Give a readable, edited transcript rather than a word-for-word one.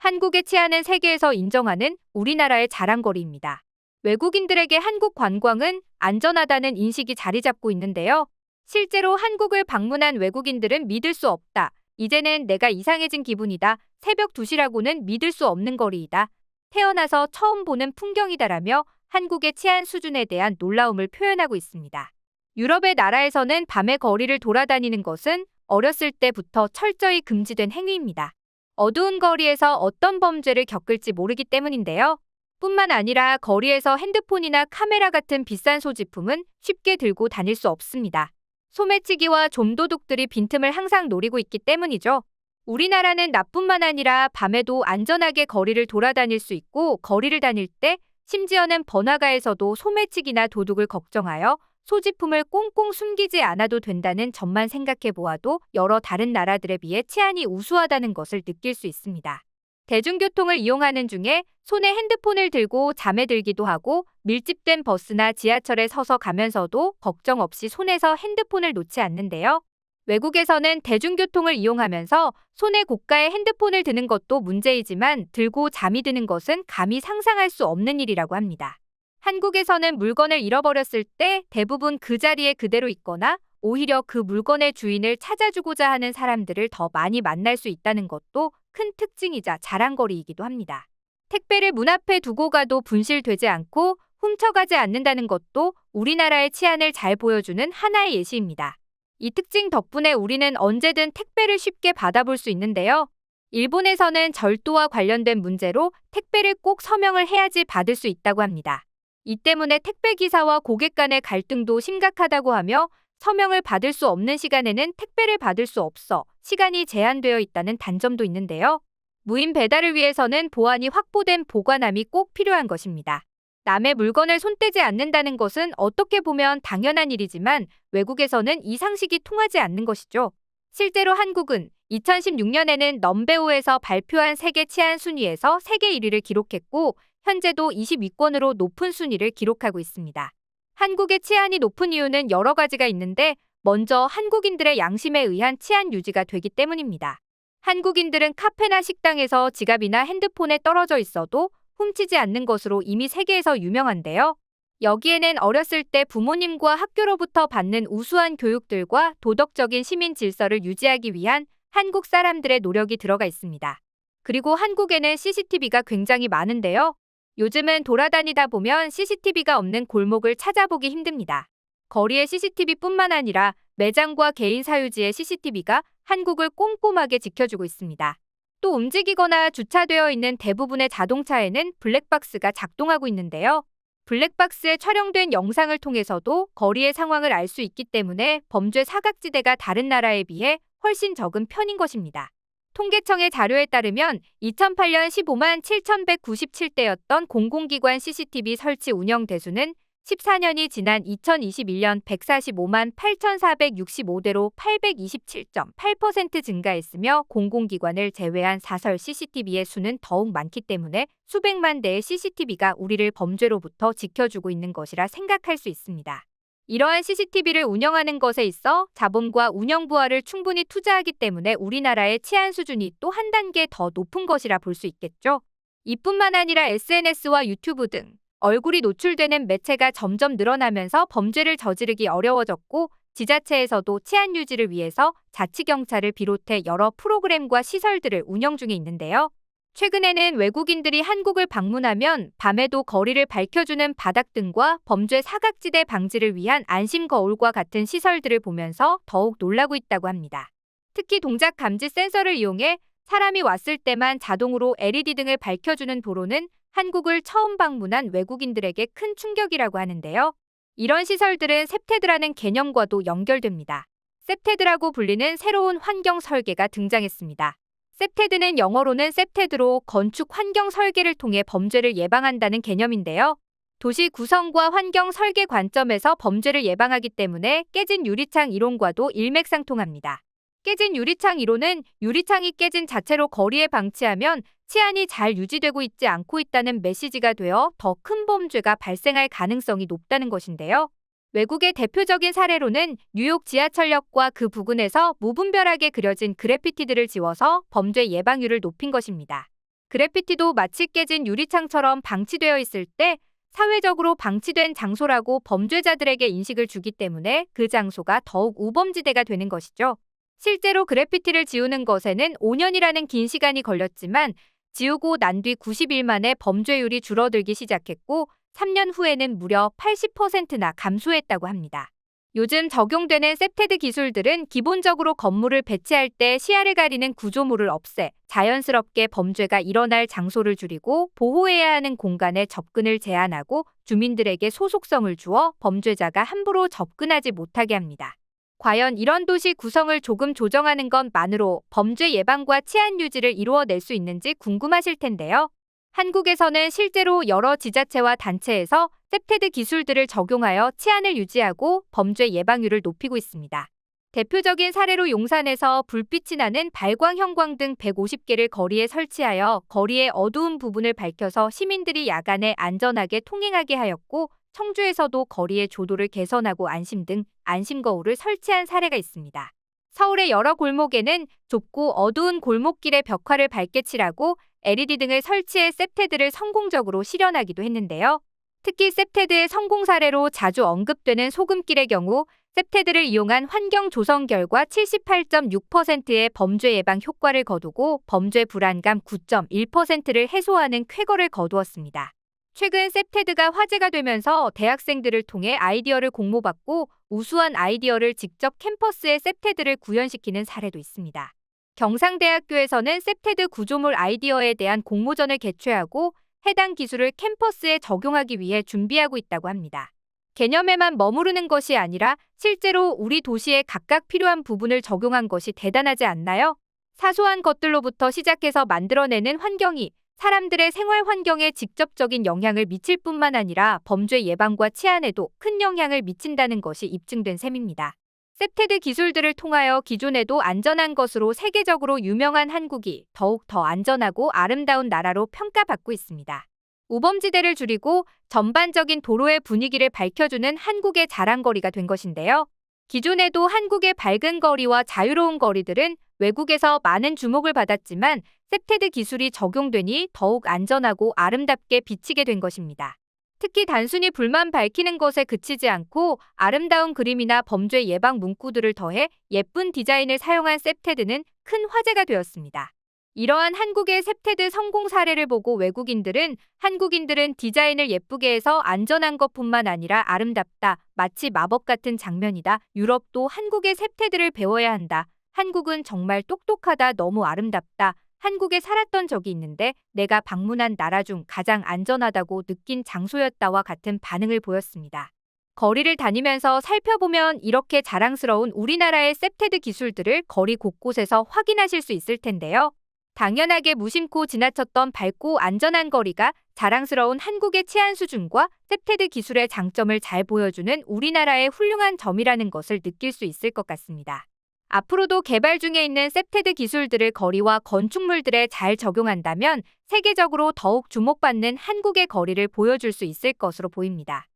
한국의 치안은 세계에서 인정하는 우리나라의 자랑거리입니다. 외국인들에게 한국 관광은 안전하다는 인식이 자리 잡고 있는데요. 실제로 한국을 방문한 외국인들은 믿을 수 없다. 이제는 내가 이상해진 기분이다. 새벽 2시라고는 믿을 수 없는 거리이다. 태어나서 처음 보는 풍경이다라며 한국의 치안 수준에 대한 놀라움을 표현하고 있습니다. 유럽의 나라에서는 밤에 거리를 돌아다니는 것은 어렸을 때부터 철저히 금지된 행위입니다. 어두운 거리에서 어떤 범죄를 겪을지 모르기 때문인데요. 뿐만 아니라 거리에서 핸드폰이나 카메라 같은 비싼 소지품은 쉽게 들고 다닐 수 없습니다. 소매치기와 좀도둑들이 빈틈을 항상 노리고 있기 때문이죠. 우리나라는 나뿐만 아니라 밤에도 안전하게 거리를 돌아다닐 수 있고 거리를 다닐 때 심지어는 번화가에서도 소매치기나 도둑을 걱정하여 소지품을 꽁꽁 숨기지 않아도 된다는 점만 생각해 보아도 여러 다른 나라들에 비해 치안이 우수하다는 것을 느낄 수 있습니다. 대중교통을 이용하는 중에 손에 핸드폰을 들고 잠에 들기도 하고 밀집된 버스나 지하철에 서서 가면서도 걱정 없이 손에서 핸드폰을 놓지 않는데요. 외국에서는 대중교통을 이용하면서 손에 고가의 핸드폰을 드는 것도 문제이지만 들고 잠이 드는 것은 감히 상상할 수 없는 일이라고 합니다. 한국에서는 물건을 잃어버렸을 때 대부분 그 자리에 그대로 있거나 오히려 그 물건의 주인을 찾아주고자 하는 사람들을 더 많이 만날 수 있다는 것도 큰 특징이자 자랑거리이기도 합니다. 택배를 문 앞에 두고 가도 분실되지 않고 훔쳐가지 않는다는 것도 우리나라의 치안을 잘 보여주는 하나의 예시입니다. 이 특징 덕분에 우리는 언제든 택배를 쉽게 받아볼 수 있는데요. 일본에서는 절도와 관련된 문제로 택배를 꼭 서명을 해야지 받을 수 있다고 합니다. 이 때문에 택배기사와 고객 간의 갈등도 심각하다고 하며 서명을 받을 수 없는 시간에는 택배를 받을 수 없어 시간이 제한되어 있다는 단점도 있는데요. 무인 배달을 위해서는 보안이 확보된 보관함이 꼭 필요한 것입니다. 남의 물건을 손대지 않는다는 것은 어떻게 보면 당연한 일이지만 외국에서는 이 상식이 통하지 않는 것이죠. 실제로 한국은 2016년에는 넘베오에서 발표한 세계 치안 순위에서 세계 1위를 기록했고 현재도 20위권으로 높은 순위를 기록하고 있습니다. 한국의 치안이 높은 이유는 여러 가지가 있는데 먼저 한국인들의 양심에 의한 치안 유지가 되기 때문입니다. 한국인들은 카페나 식당에서 지갑이나 핸드폰에 떨어져 있어도 훔치지 않는 것으로 이미 세계에서 유명한데요. 여기에는 어렸을 때 부모님과 학교로부터 받는 우수한 교육들과 도덕적인 시민 질서를 유지하기 위한 한국 사람들의 노력이 들어가 있습니다. 그리고 한국에는 CCTV가 굉장히 많은데요. 요즘은 돌아다니다 보면 CCTV가 없는 골목을 찾아보기 힘듭니다. 거리의 CCTV뿐만 아니라 매장과 개인 사유지의 CCTV가 한국을 꼼꼼하게 지켜주고 있습니다. 또 움직이거나 주차되어 있는 대부분의 자동차에는 블랙박스가 작동하고 있는데요. 블랙박스에 촬영된 영상을 통해서도 거리의 상황을 알 수 있기 때문에 범죄 사각지대가 다른 나라에 비해 훨씬 적은 편인 것입니다. 통계청의 자료에 따르면 2008년 15만 7,197대였던 공공기관 CCTV 설치 운영 대수는 14년이 지난 2021년 145만 8,465대로 827.8% 증가했으며 공공기관을 제외한 사설 CCTV의 수는 더욱 많기 때문에 수백만 대의 CCTV가 우리를 범죄로부터 지켜주고 있는 것이라 생각할 수 있습니다. 이러한 CCTV를 운영하는 것에 있어 자본과 운영 부하를 충분히 투자하기 때문에 우리나라의 치안 수준이 또 한 단계 더 높은 것이라 볼 수 있겠죠. 이뿐만 아니라 SNS와 유튜브 등 얼굴이 노출되는 매체가 점점 늘어나면서 범죄를 저지르기 어려워졌고 지자체에서도 치안 유지를 위해서 자치경찰을 비롯해 여러 프로그램과 시설들을 운영 중에 있는데요. 최근에는 외국인들이 한국을 방문하면 밤에도 거리를 밝혀주는 바닥등과 범죄 사각지대 방지를 위한 안심 거울과 같은 시설들을 보면서 더욱 놀라고 있다고 합니다. 특히 동작 감지 센서를 이용해 사람이 왔을 때만 자동으로 LED 등을 밝혀주는 도로는 한국을 처음 방문한 외국인들에게 큰 충격이라고 하는데요. 이런 시설들은 셉테드라는 개념과도 연결됩니다. 셉테드라고 불리는 새로운 환경 설계가 등장했습니다. 셉테드는 영어로는 셉테드로 건축 환경 설계를 통해 범죄를 예방한다는 개념인데요. 도시 구성과 환경 설계 관점에서 범죄를 예방하기 때문에 깨진 유리창 이론과도 일맥상통합니다. 깨진 유리창 이론은 유리창이 깨진 자체로 거리에 방치하면 치안이 잘 유지되고 있지 않고 있다는 메시지가 되어 더 큰 범죄가 발생할 가능성이 높다는 것인데요. 외국의 대표적인 사례로는 뉴욕 지하철역과 그 부근에서 무분별하게 그려진 그래피티들을 지워서 범죄 예방률을 높인 것입니다. 그래피티도 마치 깨진 유리창처럼 방치되어 있을 때 사회적으로 방치된 장소라고 범죄자들에게 인식을 주기 때문에 그 장소가 더욱 우범지대가 되는 것이죠. 실제로 그래피티를 지우는 것에는 5년이라는 긴 시간이 걸렸지만 지우고 난 뒤 90일 만에 범죄율이 줄어들기 시작했고 3년 후에는 무려 80%나 감소했다고 합니다. 요즘 적용되는 셉테드 기술들은 기본적으로 건물을 배치할 때 시야를 가리는 구조물을 없애 자연스럽게 범죄가 일어날 장소를 줄이고 보호해야 하는 공간에 접근을 제한하고 주민들에게 소속성을 주어 범죄자가 함부로 접근하지 못하게 합니다. 과연 이런 도시 구성을 조금 조정하는 것만으로 범죄 예방과 치안 유지를 이루어낼 수 있는지 궁금하실 텐데요. 한국에서는 실제로 여러 지자체와 단체에서 셉테드 기술들을 적용하여 치안을 유지하고 범죄 예방률을 높이고 있습니다. 대표적인 사례로 용산에서 불빛이 나는 발광 형광 등 150개를 거리에 설치하여 거리의 어두운 부분을 밝혀서 시민들이 야간에 안전하게 통행하게 하였고, 청주에서도 거리의 조도를 개선하고 안심 등 안심 거울을 설치한 사례가 있습니다. 서울의 여러 골목에는 좁고 어두운 골목길의 벽화를 밝게 칠하고 LED 등을 설치해 셉테드를 성공적으로 실현하기도 했는데요. 특히 셉테드의 성공 사례로 자주 언급되는 소금길의 경우 셉테드를 이용한 환경 조성 결과 78.6%의 범죄 예방 효과를 거두고 범죄 불안감 9.1%를 해소하는 쾌거를 거두었습니다. 최근 셉테드가 화제가 되면서 대학생들을 통해 아이디어를 공모받고 우수한 아이디어를 직접 캠퍼스에 셉테드를 구현시키는 사례도 있습니다. 경상대학교에서는 셉테드 구조물 아이디어에 대한 공모전을 개최하고 해당 기술을 캠퍼스에 적용하기 위해 준비하고 있다고 합니다. 개념에만 머무르는 것이 아니라 실제로 우리 도시에 각각 필요한 부분을 적용한 것이 대단하지 않나요? 사소한 것들로부터 시작해서 만들어내는 환경이 사람들의 생활 환경에 직접적인 영향을 미칠 뿐만 아니라 범죄 예방과 치안에도 큰 영향을 미친다는 것이 입증된 셈입니다. 셉테드 기술들을 통하여 기존에도 안전한 것으로 세계적으로 유명한 한국이 더욱 더 안전하고 아름다운 나라로 평가받고 있습니다. 우범지대를 줄이고 전반적인 도로의 분위기를 밝혀주는 한국의 자랑거리가 된 것인데요. 기존에도 한국의 밝은 거리와 자유로운 거리들은 외국에서 많은 주목을 받았지만 셉테드 기술이 적용되니 더욱 안전하고 아름답게 비치게 된 것입니다. 특히 단순히 불만 밝히는 것에 그치지 않고 아름다운 그림이나 범죄 예방 문구들을 더해 예쁜 디자인을 사용한 셉테드는 큰 화제가 되었습니다. 이러한 한국의 셉테드 성공 사례를 보고 외국인들은 한국인들은 디자인을 예쁘게 해서 안전한 것뿐만 아니라 아름답다, 마치 마법 같은 장면이다, 유럽도 한국의 셉테드를 배워야 한다, 한국은 정말 똑똑하다, 너무 아름답다, 한국에 살았던 적이 있는데 내가 방문한 나라 중 가장 안전하다고 느낀 장소였다와 같은 반응을 보였습니다. 거리를 다니면서 살펴보면 이렇게 자랑스러운 우리나라의 셉테드 기술들을 거리 곳곳에서 확인하실 수 있을 텐데요. 당연하게 무심코 지나쳤던 밝고 안전한 거리가 자랑스러운 한국의 치안 수준과 셉테드 기술의 장점을 잘 보여주는 우리나라의 훌륭한 점이라는 것을 느낄 수 있을 것 같습니다. 앞으로도 개발 중에 있는 셉테드 기술들을 거리와 건축물들에 잘 적용한다면 세계적으로 더욱 주목받는 한국의 거리를 보여줄 수 있을 것으로 보입니다.